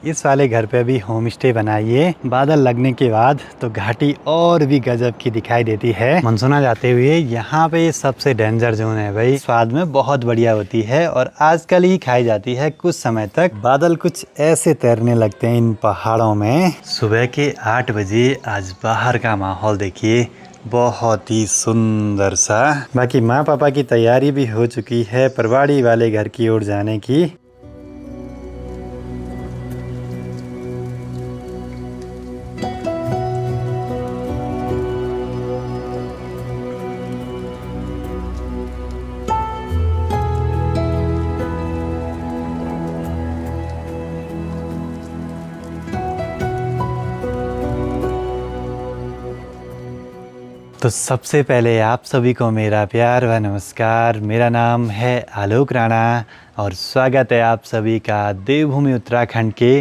इस वाले घर पे भी होम स्टे बनाइए। बादल लगने के बाद तो घाटी और भी गजब की दिखाई देती है। मनसूना जाते हुए यहाँ पे सबसे डेंजर जोन है भाई, स्वाद में बहुत बढ़िया होती है और आजकल ही खाई जाती है। कुछ समय तक बादल कुछ ऐसे तैरने लगते हैं इन पहाड़ों में। सुबह के 8 बजे आज बाहर का माहौल देखिए, बहुत ही सुंदर सा। बाकी माँ पापा की तैयारी भी हो चुकी है परवाड़ी वाले घर की ओर जाने की। तो सबसे पहले आप सभी को मेरा प्यार व नमस्कार। मेरा नाम है आलोक राणा और स्वागत है आप सभी का देवभूमि उत्तराखंड के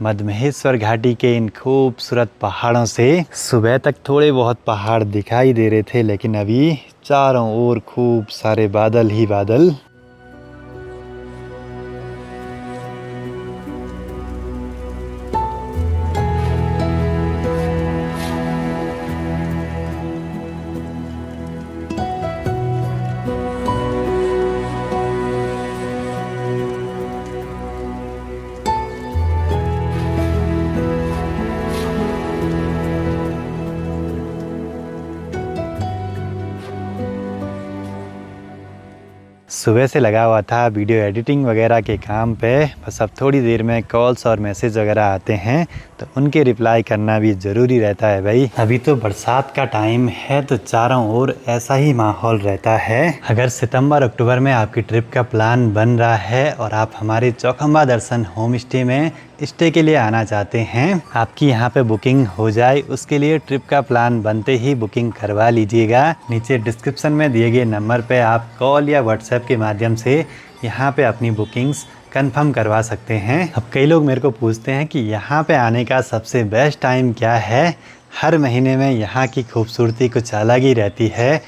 मधमहेश्वर घाटी के इन खूबसूरत पहाड़ों से। सुबह तक थोड़े बहुत पहाड़ दिखाई दे रहे थे, लेकिन अभी चारों ओर खूब सारे बादल ही बादल। सुबह से लगा हुआ था वीडियो एडिटिंग वगैरह के काम पे, बस अब थोड़ी देर में कॉल्स और मैसेज वगैरह आते हैं तो उनके रिप्लाई करना भी ज़रूरी रहता है भाई। अभी तो बरसात का टाइम है तो चारों ओर ऐसा ही माहौल रहता है। अगर सितंबर अक्टूबर में आपकी ट्रिप का प्लान बन रहा है और आप हमारे चौखंबा दर्शन होम स्टे में स्टे के लिए आना चाहते हैं, आपकी यहाँ पे बुकिंग हो जाए, उसके लिए ट्रिप का प्लान बनते ही बुकिंग करवा लीजिएगा। नीचे डिस्क्रिप्शन में दिए गए नंबर पे आप कॉल या व्हाट्सएप के माध्यम से यहाँ पे अपनी बुकिंग्स कंफर्म करवा सकते हैं। अब कई लोग मेरे को पूछते हैं कि यहाँ पे आने का सबसे बेस्ट टाइम क्या है। हर महीने में यहाँ की खूबसूरती कुछ अलग ही रहती है।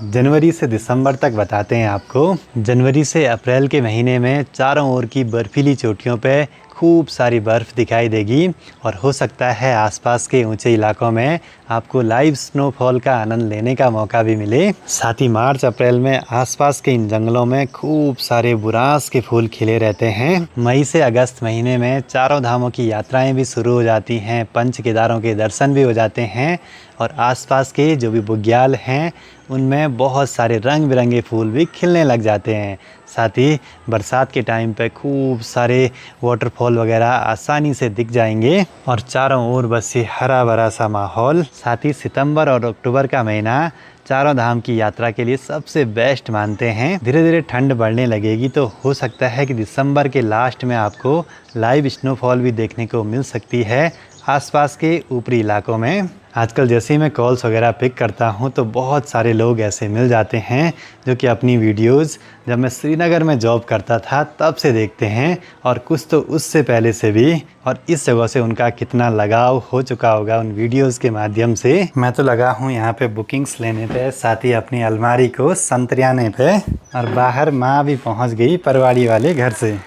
जनवरी से दिसंबर तक बताते हैं आपको। जनवरी से अप्रैल के महीने में चारों ओर की बर्फीली चोटियों पे खूब सारी बर्फ़ दिखाई देगी और हो सकता है आसपास के ऊंचे इलाकों में आपको लाइव स्नोफॉल का आनंद लेने का मौका भी मिले। साथ ही मार्च अप्रैल में आसपास के इन जंगलों में खूब सारे बुरांस के फूल खिले रहते हैं। मई से अगस्त महीने में चारों धामों की यात्राएं भी शुरू हो जाती हैं, पंच केदारों के दर्शन भी हो जाते हैं और आसपास के जो भी बुग्याल हैं उनमें बहुत सारे रंग बिरंगे फूल भी खिलने लग जाते हैं। साथ ही बरसात के टाइम पे खूब सारे वाटरफॉल वगैरह आसानी से दिख जाएंगे और चारों ओर बस ये हरा भरा सा माहौल। साथ ही सितंबर और अक्टूबर का महीना चारों धाम की यात्रा के लिए सबसे बेस्ट मानते हैं। धीरे धीरे ठंड बढ़ने लगेगी तो हो सकता है कि दिसंबर के लास्ट में आपको लाइव स्नोफॉल भी देखने को मिल सकती है आसपास के ऊपरी इलाकों में। आजकल जैसे ही मैं कॉल्स वगैरह पिक करता हूं तो बहुत सारे लोग ऐसे मिल जाते हैं जो कि अपनी वीडियोस जब मैं श्रीनगर में जॉब करता था तब से देखते हैं और कुछ तो उससे पहले से भी, और इस जगह से उनका कितना लगाव हो चुका होगा उन वीडियोस के माध्यम से। मैं तो लगा हूं यहाँ पे बुकिंग्स लेने पे, साथ ही अपनी अलमारी को संतरियाने पे, और बाहर माँ भी पहुँच गई परवाड़ी वाले घर से।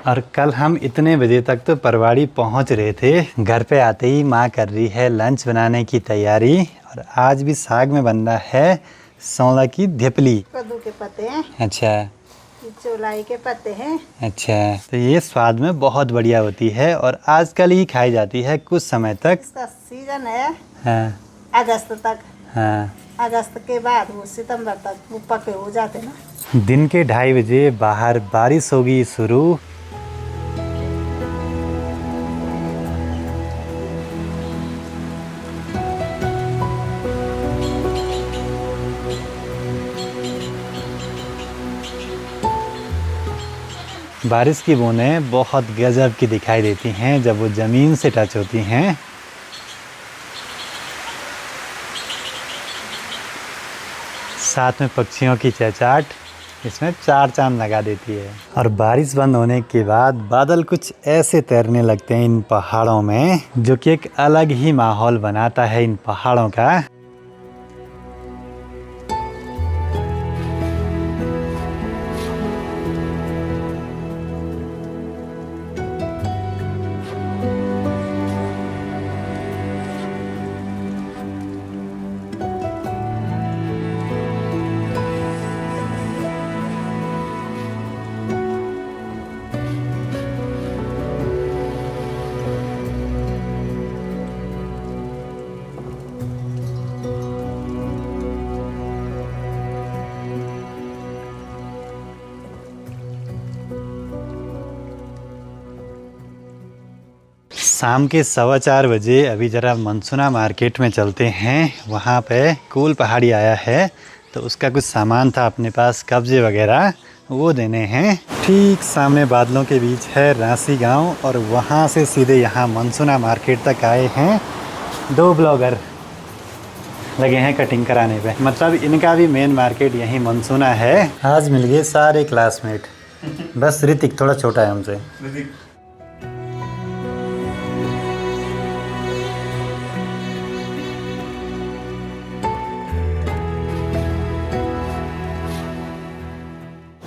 और कल हम इतने बजे तक तो परवाड़ी पहुंच रहे थे। घर पे आते ही माँ कर रही है लंच बनाने की तैयारी और आज भी साग में बन रहा है सौंला की धेपली। कद्दू के पत्ते हैं। अच्छा, चौलाई के पत्ते हैं। अच्छा, तो ये स्वाद में बहुत बढ़िया होती है और आजकल ही खाई जाती है कुछ समय तक। इसका सीजन है हाँ, अगस्त तक। हाँ। अगस्त के बाद वो सितंबर तक वो पके हो जाते ना। दिन के 2:30 बजे बाहर बारिश होगी शुरू। बारिश की बूंदें बहुत गजब की दिखाई देती हैं जब वो ज़मीन से टच होती हैं। साथ में पक्षियों की चहचहाट इसमें चार चांद लगा देती है। और बारिश बंद होने के बाद बादल कुछ ऐसे तैरने लगते हैं इन पहाड़ों में, जो कि एक अलग ही माहौल बनाता है इन पहाड़ों का। शाम के 4:15 अभी ज़रा मनसुना मार्केट में चलते हैं। वहाँ पे कूल पहाड़ी आया है तो उसका कुछ सामान था अपने पास, कब्जे वगैरह वो देने हैं। ठीक सामने बादलों के बीच है रांसी गांव और वहाँ से सीधे यहाँ मनसुना मार्केट तक आए हैं। 2 ब्लॉगर लगे हैं कटिंग कराने पे, मतलब इनका भी मेन मार्केट यहीं मनसुना है। आज मिल गए सारे क्लासमेट, बस ऋतिक थोड़ा छोटा है हमसे।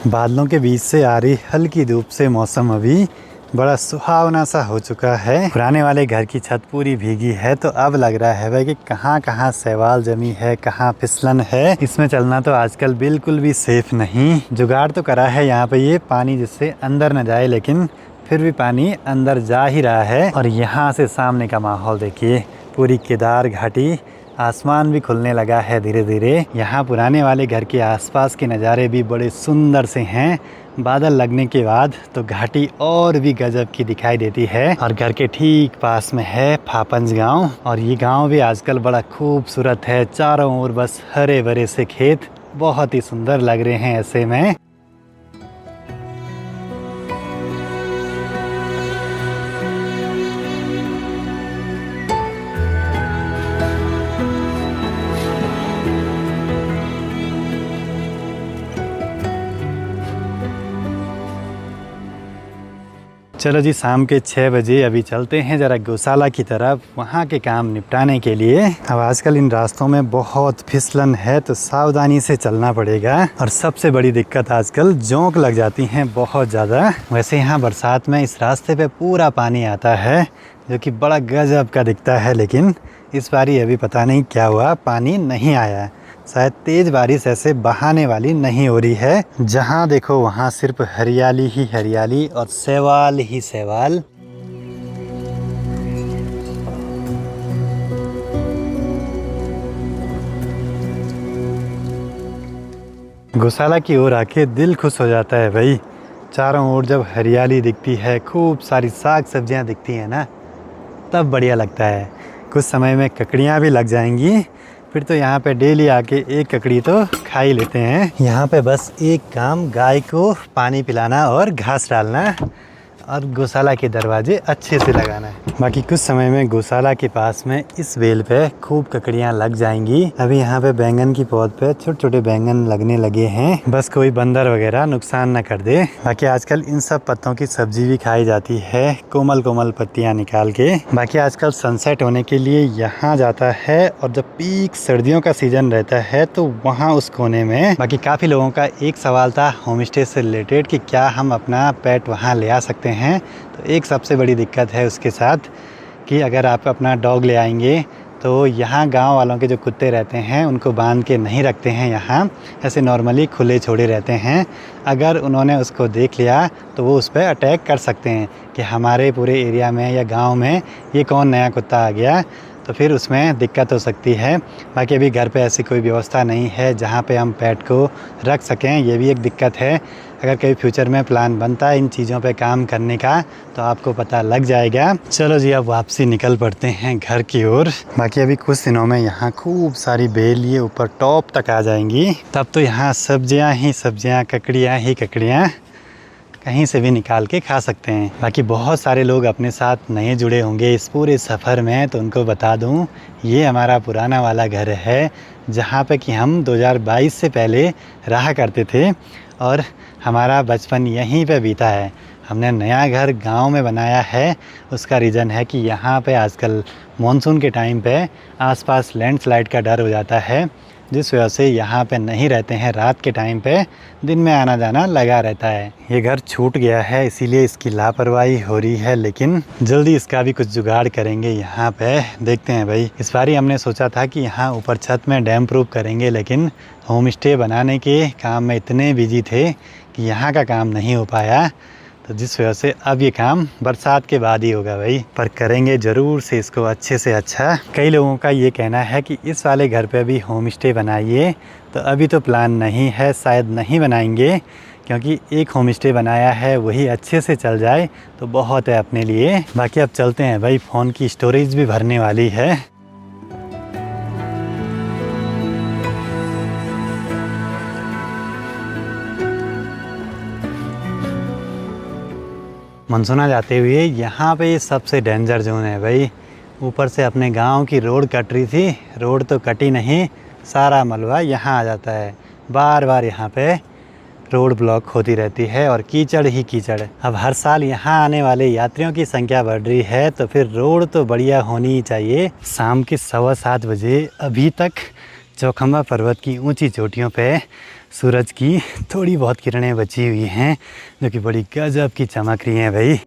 बादलों के बीच से आ रही हल्की धूप से मौसम अभी बड़ा सुहावना सा हो चुका है। पुराने वाले घर की छत पूरी भीगी है तो अब लग रहा है भाई कि कहाँ कहाँ शैवाल जमी है, कहाँ फिसलन है। इसमें चलना तो आजकल बिल्कुल भी सेफ नहीं। जुगाड़ तो करा है यहाँ पे ये पानी जिससे अंदर न जाए, लेकिन फिर भी पानी अंदर जा ही रहा है। और यहाँ से सामने का माहौल देखिए, पूरी केदार घाटी, आसमान भी खुलने लगा है धीरे धीरे। यहाँ पुराने वाले घर के आसपास के नज़ारे भी बड़े सुंदर से हैं। बादल लगने के बाद तो घाटी और भी गजब की दिखाई देती है। और घर के ठीक पास में है फापंज गांव, और ये गांव भी आजकल बड़ा खूबसूरत है। चारों ओर बस हरे भरे से खेत बहुत ही सुंदर लग रहे हैं ऐसे में। चलो जी, शाम के 6 बजे अभी चलते हैं ज़रा गौशाला की तरफ, वहाँ के काम निपटाने के लिए। अब आजकल इन रास्तों में बहुत फिसलन है तो सावधानी से चलना पड़ेगा। और सबसे बड़ी दिक्कत आजकल जोंक लग जाती हैं बहुत ज़्यादा। वैसे यहाँ बरसात में इस रास्ते पे पूरा पानी आता है जो कि बड़ा गजब का दिखता है, लेकिन इस बारी अभी पता नहीं क्या हुआ, पानी नहीं आया। शायद तेज़ बारिश ऐसे बहाने वाली नहीं हो रही है। जहाँ देखो वहाँ सिर्फ हरियाली ही हरियाली और शैवाल ही शैवाल। गौशाला की ओर आके दिल खुश हो जाता है भाई। चारों ओर जब हरियाली दिखती है, खूब सारी साग सब्जियाँ दिखती हैं ना, तब बढ़िया लगता है। कुछ समय में ककड़ियाँ भी लग जाएंगी, फिर तो यहाँ पे डेली आके एक ककड़ी तो खा ही लेते हैं। यहाँ पे बस एक काम, गाय को पानी पिलाना और घास डालना और गौशाला के दरवाजे अच्छे से लगाना है। बाकी कुछ समय में गौशाला के पास में इस बेल पे खूब ककड़ियाँ लग जाएंगी। अभी यहाँ पे बैंगन की पौध पे छोटे छोटे बैंगन लगने लगे हैं, बस कोई बंदर वगैरह नुकसान न कर दे। बाकी आजकल इन सब पत्तों की सब्जी भी खाई जाती है, कोमल कोमल पत्तियाँ निकाल के। बाकी आजकल सनसेट होने के लिए यहाँ जाता है, और जब पीक सर्दियों का सीजन रहता है तो वहाँ उस कोने में। बाकी काफ़ी लोगों का एक सवाल था होम स्टे से रिलेटेड कि क्या हम अपना पेट वहाँ ले आ सकते हैं। तो एक सबसे बड़ी दिक्कत है उसके साथ कि अगर आप अपना डॉग ले आएंगे तो यहाँ गांव वालों के जो कुत्ते रहते हैं उनको बांध के नहीं रखते हैं, यहाँ ऐसे नॉर्मली खुले छोड़े रहते हैं। अगर उन्होंने उसको देख लिया तो वो उस पर अटैक कर सकते हैं कि हमारे पूरे एरिया में या गांव में ये कौन नया कुत्ता आ गया, तो फिर उसमें दिक्कत हो सकती है। बाकी अभी घर पे ऐसी कोई व्यवस्था नहीं है जहाँ पे हम पेट को रख सकें, ये भी एक दिक्कत है। अगर कभी फ्यूचर में प्लान बनता है इन चीज़ों पे काम करने का तो आपको पता लग जाएगा। चलो जी, अब वापसी निकल पड़ते हैं घर की ओर। बाकी अभी कुछ दिनों में यहाँ खूब सारी बेल ये ऊपर टॉप तक आ जाएंगी, तब तो यहाँ सब्जियाँ ही सब्जियाँ, ककड़ियाँ ही ककड़ियाँ कहीं से भी निकाल के खा सकते हैं। बाकी बहुत सारे लोग अपने साथ नए जुड़े होंगे इस पूरे सफ़र में, तो उनको बता दूं ये हमारा पुराना वाला घर है जहाँ पे कि हम 2022 से पहले रहा करते थे और हमारा बचपन यहीं पे बीता है। हमने नया घर गांव में बनाया है, उसका रीज़न है कि यहाँ पे आजकल मॉनसून के टाइम पे आसपास लैंडस्लाइड का डर हो जाता है, जिस वजह से यहाँ पे नहीं रहते हैं रात के टाइम पे, दिन में आना जाना लगा रहता है। ये घर छूट गया है इसीलिए इसकी लापरवाही हो रही है, लेकिन जल्दी इसका भी कुछ जुगाड़ करेंगे यहाँ पे। देखते हैं भाई, इस बार ही हमने सोचा था कि यहाँ ऊपर छत में डैम प्रूफ करेंगे, लेकिन होम स्टे बनाने के काम में इतने बिजी थे कि यहाँ का काम नहीं हो पाया, तो जिस वजह से अब ये काम बरसात के बाद ही होगा भाई, पर करेंगे ज़रूर से इसको अच्छे से अच्छा। कई लोगों का ये कहना है कि इस वाले घर पे भी होम स्टे बनाइए, तो अभी तो प्लान नहीं है, शायद नहीं बनाएंगे क्योंकि एक होम स्टे बनाया है वही अच्छे से चल जाए तो बहुत है अपने लिए। बाकी अब चलते हैं भाई, फ़ोन की स्टोरेज भी भरने वाली है। मनसूना जाते हुए यहाँ पे सबसे डेंजर जोन है भाई। ऊपर से अपने गांव की रोड कट रही थी, रोड तो कटी नहीं, सारा मलबा यहाँ आ जाता है। बार बार यहाँ पे रोड ब्लॉक होती रहती है और कीचड़ ही कीचड़। अब हर साल यहाँ आने वाले यात्रियों की संख्या बढ़ रही है तो फिर रोड तो बढ़िया होनी ही चाहिए। शाम के 7:15 बजे अभी तक चौखंबा पर्वत की ऊंची चोटियों पे सूरज की थोड़ी बहुत किरणें बची हुई हैं जो कि बड़ी गजब की चमक रही हैं भाई।